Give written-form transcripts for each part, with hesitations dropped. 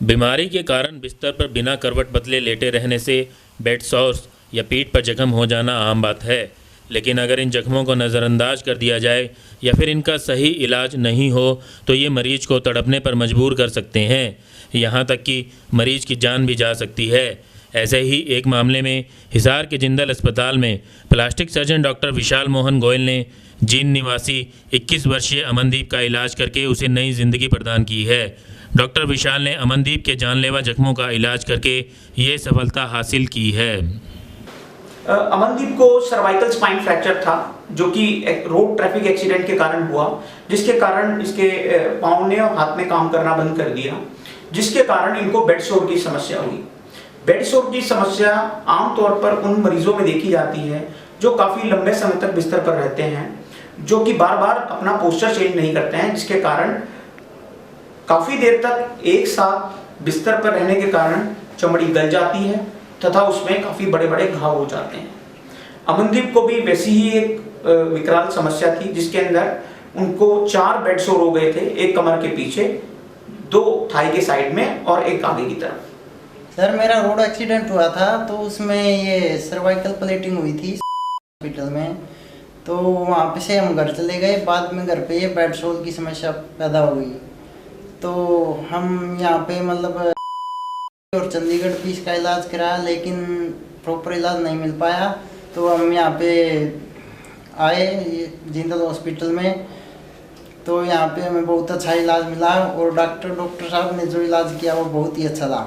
बीमारी के कारण बिस्तर पर बिना करवट बदले लेटे रहने से बेड सॉर्स या पीठ पर जख्म हो जाना आम बात है। लेकिन अगर इन जख्मों को नज़रअंदाज कर दिया जाए या फिर इनका सही इलाज नहीं हो तो ये मरीज को तड़पने पर मजबूर कर सकते हैं, यहाँ तक कि मरीज की जान भी जा सकती है। ऐसे ही एक मामले में हिसार के जिंदल अस्पताल में प्लास्टिक सर्जन डॉक्टर विशाल मोहन गोयल ने जींद निवासी 21 वर्षीय अमनदीप का इलाज करके उसे नई जिंदगी प्रदान की है। डॉक्टर विशाल ने अमनदीप के जानलेवा जख्मों का इलाज करके ये सफलता हासिल की है। अमनदीप को सर्वाइकल स्पाइन फ्रैक्चर था, जो कि रोड ट्रैफिक एक्सीडेंट के कारण हुआ, जिसके कारण इसके पाँव ने और हाथ में काम करना बंद कर दिया, जिसके कारण इनको बेड सोर की समस्या हुई। बेड सोर की समस्या आमतौर पर उन मरीजों में देखी जाती है जो काफ़ी लंबे समय तक बिस्तर पर रहते हैं, जो कि बार बार अपना पोस्चर चेंज नहीं करते हैं, जिसके कारण काफ़ी देर तक एक साथ बिस्तर पर रहने के कारण चमड़ी गल जाती है तथा उसमें काफ़ी बड़े बड़े घाव हो जाते हैं। अमनदीप को भी वैसी ही एक विकराल समस्या थी, जिसके अंदर उनको 4 बेड सोर हो गए थे, एक कमर के पीछे, 2 थाई के साइड में और एक आगे की तरफ। सर मेरा रोड एक्सीडेंट हुआ था तो उसमें ये सर्वाइकल प्लेटिंग हुई थी हॉस्पिटल में, तो वहाँ पे से हम घर चले गए। बाद में घर पे ये बेड सोर की समस्या पैदा हो गई, तो हम यहाँ पे मतलब और चंडीगढ़ भी इसका इलाज कराया, लेकिन प्रॉपर इलाज नहीं मिल पाया। तो हम यहाँ पे आए जिंदल हॉस्पिटल में, तो यहाँ पे हमें बहुत अच्छा इलाज मिला और डॉक्टर साहब ने जो इलाज किया वो बहुत ही अच्छा था।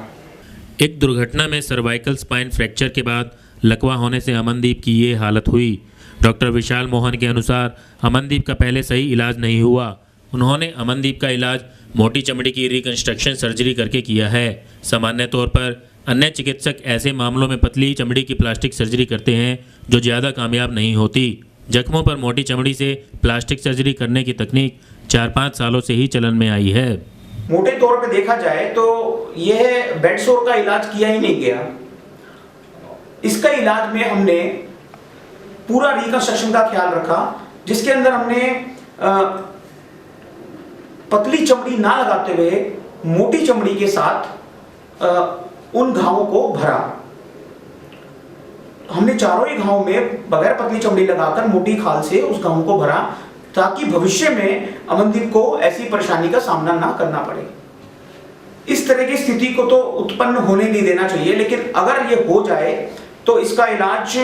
एक दुर्घटना में सर्वाइकल स्पाइन फ्रैक्चर के बाद लकवा होने से अमनदीप की ये हालत हुई। डॉक्टर विशाल मोहन के अनुसार अमनदीप का पहले सही इलाज नहीं हुआ। उन्होंने अमनदीप का इलाज मोटी चमड़ी की रिकंस्ट्रक्शन सर्जरी करके किया है। सामान्य तौर पर अन्य चिकित्सक ऐसे मामलों में पतली चमड़ी की प्लास्टिक सर्जरी करते हैं जो ज़्यादा कामयाब नहीं होती। जख्मों पर मोटी चमड़ी से प्लास्टिक सर्जरी करने की तकनीक 4-5 सालों से ही चलन में आई है। मोटे तौर पे देखा जाए तो यह बेड सोर का इलाज किया ही नहीं गया। इसका इलाज में हमने पूरा रिकंस्ट्रक्शन का ख्याल रखा, जिसके अंदर हमने पतली चमड़ी ना लगाते हुए मोटी चमड़ी के साथ उन घावों को भरा। हमने चारों ही घावों में बगैर पतली चमड़ी लगाकर मोटी खाल से उस घावों को भरा, ताकि भविष्य में अमनदीप को ऐसी परेशानी का सामना ना करना पड़े। इस तरह की स्थिति को तो उत्पन्न होने नहीं देना चाहिए, लेकिन अगर ये हो जाए तो इसका इलाज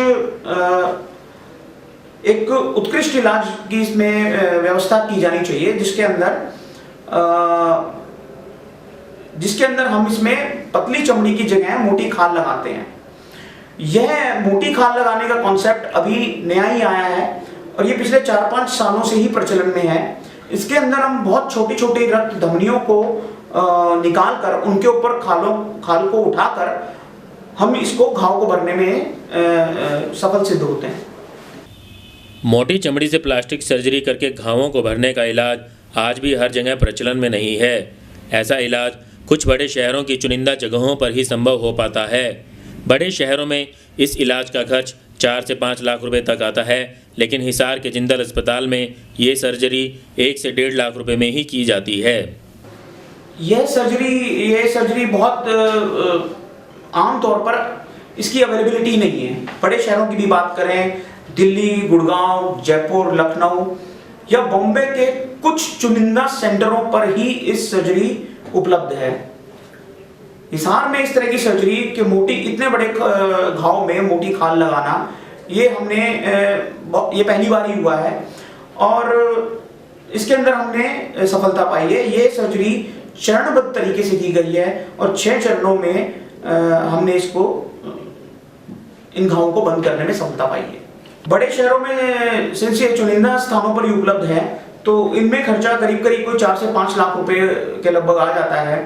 एक उत्कृष्ट इलाज की इसमें व्यवस्था की जानी चाहिए, जिसके अंदर हम इसमें पतली चमड़ी की जगह मोटी खाल लगाते हैं। यह मोटी खाल लगाने का कॉन्सेप्ट अभी नया ही आया है और ये पिछले 4-5 सालों से ही प्रचलन में है। इसके अंदर हम बहुत छोटी छोटी रक्त धमनियों को निकाल कर उनके ऊपर खाल को उठाकर हम इसको घाव को भरने में सफल सिद्ध होते हैं। मोटी चमड़ी से प्लास्टिक सर्जरी करके घावों को भरने का इलाज आज भी हर जगह प्रचलन में नहीं है। ऐसा इलाज कुछ बड़े शहरों की चुनिंदा जगहों पर ही संभव हो पाता है। बड़े शहरों में इस इलाज का खर्च 4 से 5 लाख रुपए तक आता है, लेकिन हिसार के जिंदल अस्पताल में ये सर्जरी 1 से 1.5 लाख रुपए में ही की जाती है। यह सर्जरी बहुत आम तौर पर इसकी अवेलेबिलिटी नहीं है। बड़े शहरों की भी बात करें, दिल्ली, गुड़गांव, जयपुर, लखनऊ या बॉम्बे के कुछ चुनिंदा सेंटरों पर ही इस सर्जरी उपलब्ध है। हिसार में इस तरह की सर्जरी के इतने बड़े घाव में मोटी खाल लगाना ये पहली बार ही हुआ है और इसके अंदर हमने सफलता पाई है। ये सर्जरी चरणबद्ध तरीके से की गई है और 6 चरणों में हमने इन घावों को बंद करने में सफलता पाई है। बड़े शहरों में सिंस ये चुनिंदा स्थानों पर ही उपलब्ध है तो इनमें खर्चा करीब कोई 4 से 5 लाख रुपए के लगभग आ जाता है,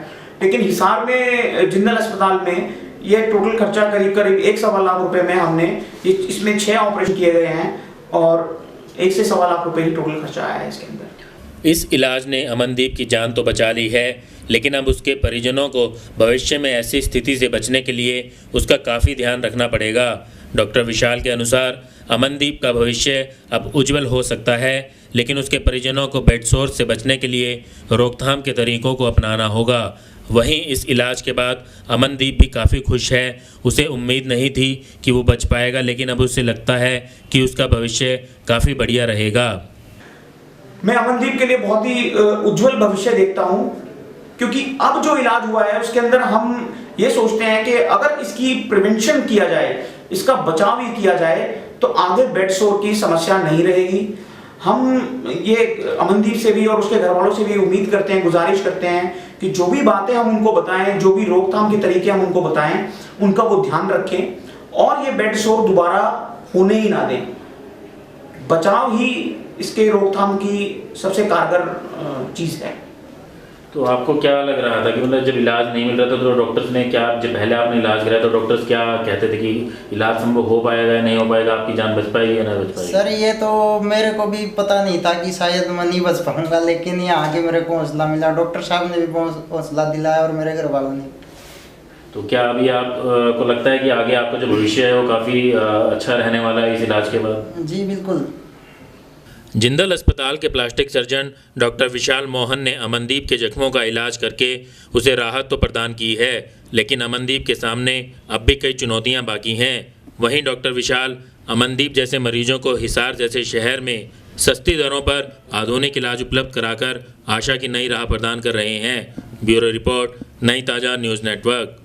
लेकिन हिसार में जिंदल अस्पताल में ये टोटल खर्चा करीब 1-1.25 लाख रुपए में हमने इसमें 6 ऑपरेशन किए गए हैं और 1 से 1.25 लाख रुपए ही टोटल खर्चा आया है इसके अंदर। इस इलाज ने अमनदीप की जान तो बचा ली है, लेकिन अब उसके परिजनों को भविष्य में ऐसी स्थिति से बचने के लिए उसका काफ़ी ध्यान रखना पड़ेगा। डॉक्टर विशाल के अनुसार अमनदीप का भविष्य अब उज्जवल हो सकता है, लेकिन उसके परिजनों को बेड सोर्स से बचने के लिए रोकथाम के तरीकों को अपनाना होगा। वहीं इस इलाज के बाद अमनदीप भी काफ़ी खुश है। उसे उम्मीद नहीं थी कि वो बच पाएगा, लेकिन अब उसे लगता है कि उसका भविष्य काफ़ी बढ़िया रहेगा। मैं अमनदीप के लिए बहुत ही उज्जवल भविष्य देखता हूं, क्योंकि अब जो इलाज हुआ है उसके अंदर हम ये सोचते हैं कि अगर इसकी प्रिवेंशन किया जाए, इसका बचाव ही किया जाए, तो आगे बेड सोर की समस्या नहीं रहेगी। हम ये अमनदीप से भी और उसके घर वालों से भी उम्मीद करते हैं, गुजारिश करते हैं कि जो भी बातें हम उनको बताएं, जो भी रोकथाम के तरीके हम उनको बताएं, उनका वो ध्यान रखें और ये बेड सोर दोबारा होने ही ना दें। बचाव ही इसके रोकथाम की सबसे कारगर चीज़ है। तो आपको क्या लग रहा था कि मतलब जब इलाज नहीं मिल रहा था तो डॉक्टर्स ने क्या, जब पहले आपने इलाज कराया तो डॉक्टर्स क्या कहते थे कि इलाज संभव हो पाएगा या नहीं हो पाएगा, आपकी जान बच पाएगी या नहीं बच पाएगी? सर ये तो मेरे को भी पता नहीं था कि शायद मैं नहीं बच पाऊंगा, लेकिन यहाँ आके मेरे को हौसला मिला, डॉक्टर साहब ने भी बहुत हौसला दिलाया और मेरे घर वालों ने। तो क्या अभी आप को लगता है कि आगे आपका जो भविष्य है वो काफ़ी अच्छा रहने वाला है इस इलाज के बाद? जी बिल्कुल। जिंदल अस्पताल के प्लास्टिक सर्जन डॉक्टर विशाल मोहन ने अमनदीप के जख्मों का इलाज करके उसे राहत तो प्रदान की है, लेकिन अमनदीप के सामने अब भी कई चुनौतियां बाकी हैं। वहीं डॉक्टर विशाल अमनदीप जैसे मरीजों को हिसार जैसे शहर में सस्ती दरों पर आधुनिक इलाज उपलब्ध कराकर आशा की नई राह प्रदान कर रहे हैं। ब्यूरो रिपोर्ट, नई ताज़ा न्यूज़ नेटवर्क।